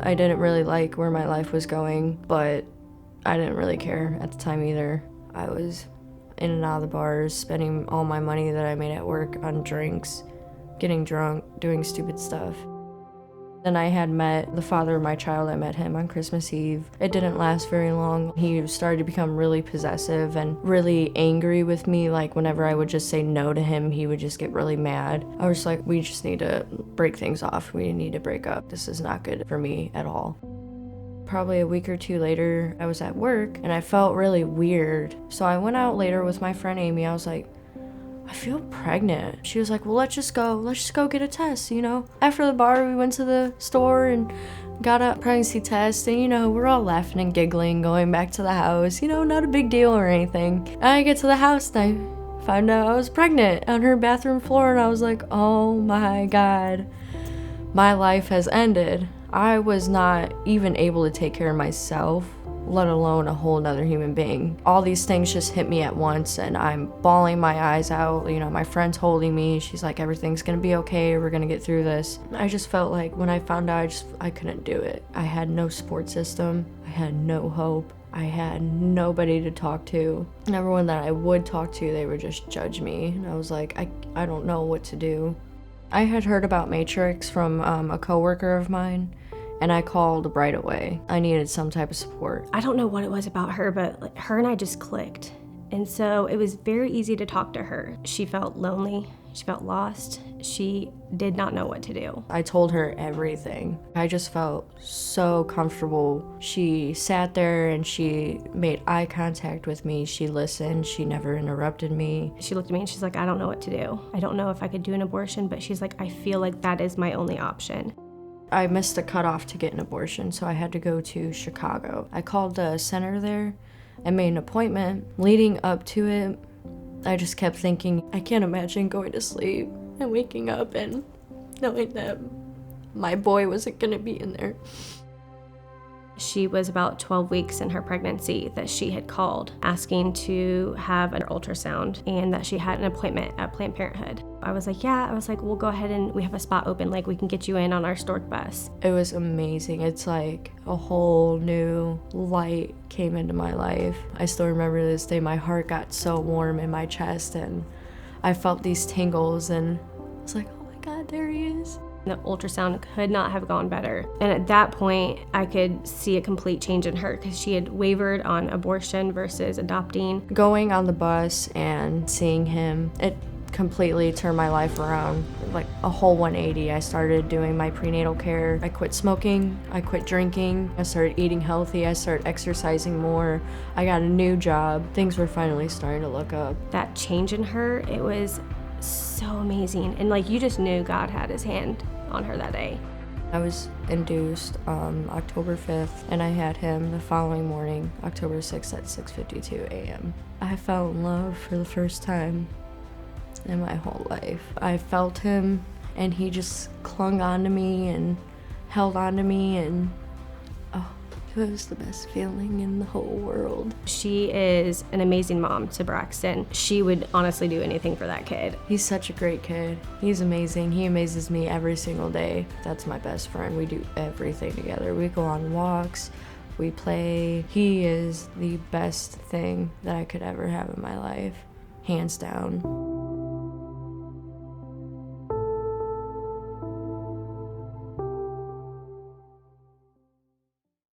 I didn't really like where my life was going, but I didn't really care at the time either. I was in and out of the bars, spending all my money that I made at work on drinks, getting drunk, doing stupid stuff. Then I had met the father of my child. I met him on Christmas Eve. It didn't last very long. He started to become really possessive and really angry with me. Like whenever I would just say no to him, he would just get really mad. I was like, we just need to break things off. We need to break up. This is not good for me at all. Probably a week or two later, I was at work and I felt really weird. So I went out later with my friend Amy. I was like, I feel pregnant. She was like, well, let's just go get a test, you know? After the bar, we went to the store and got a pregnancy test, and, you know, we're all laughing and giggling, going back to the house, you know, not a big deal or anything. And I get to the house and I found out I was pregnant on her bathroom floor, and I was like, oh my God, my life has ended. I was not even able to take care of myself, let alone a whole nother human being. All these things just hit me at once, and I'm bawling my eyes out. You know, my friend's holding me. She's like, everything's gonna be okay. We're gonna get through this. I just felt like when I found out, I couldn't do it. I had no support system. I had no hope. I had nobody to talk to. And everyone that I would talk to, they would just judge me. And I was like, I don't know what to do. I had heard about Matrix from a coworker of mine, and I called right away. I needed some type of support. I don't know what it was about her, but her and I just clicked. And so it was very easy to talk to her. She felt lonely. She felt lost. She did not know what to do. I told her everything. I just felt so comfortable. She sat there and she made eye contact with me. She listened. She never interrupted me. She looked at me and she's like, I don't know what to do. I don't know if I could do an abortion, but she's like, I feel like that is my only option. I missed the cutoff to get an abortion, so I had to go to Chicago. I called the center there and made an appointment. Leading up to it, I just kept thinking, I can't imagine going to sleep and waking up and knowing that my boy wasn't gonna be in there. She was about 12 weeks in her pregnancy that she had called asking to have an ultrasound and that she had an appointment at Planned Parenthood. I was like, yeah. I was like, we'll go ahead and we have a spot open. Like, we can get you in on our Stork Bus. It was amazing. It's like a whole new light came into my life. I still remember this day, my heart got so warm in my chest and I felt these tingles and I was like, oh my God, there he is. The ultrasound could not have gone better. And at that point, I could see a complete change in her because she had wavered on abortion versus adopting. Going on the bus and seeing him, it completely turned my life around, like a whole 180. I started doing my prenatal care. I quit smoking. I quit drinking. I started eating healthy. I started exercising more. I got a new job. Things were finally starting to look up. That change in her, it was so amazing. And like, you just knew God had his hand on her that day. I was induced October 5th, and I had him the following morning, October 6th at 6:52 a.m. I fell in love for the first time in my whole life. I felt him, and he just clung onto me and held onto me, and it was the best feeling in the whole world. She is an amazing mom to Braxton. She would honestly do anything for that kid. He's such a great kid. He's amazing. He amazes me every single day. That's my best friend. We do everything together. We go on walks, we play. He is the best thing that I could ever have in my life, hands down.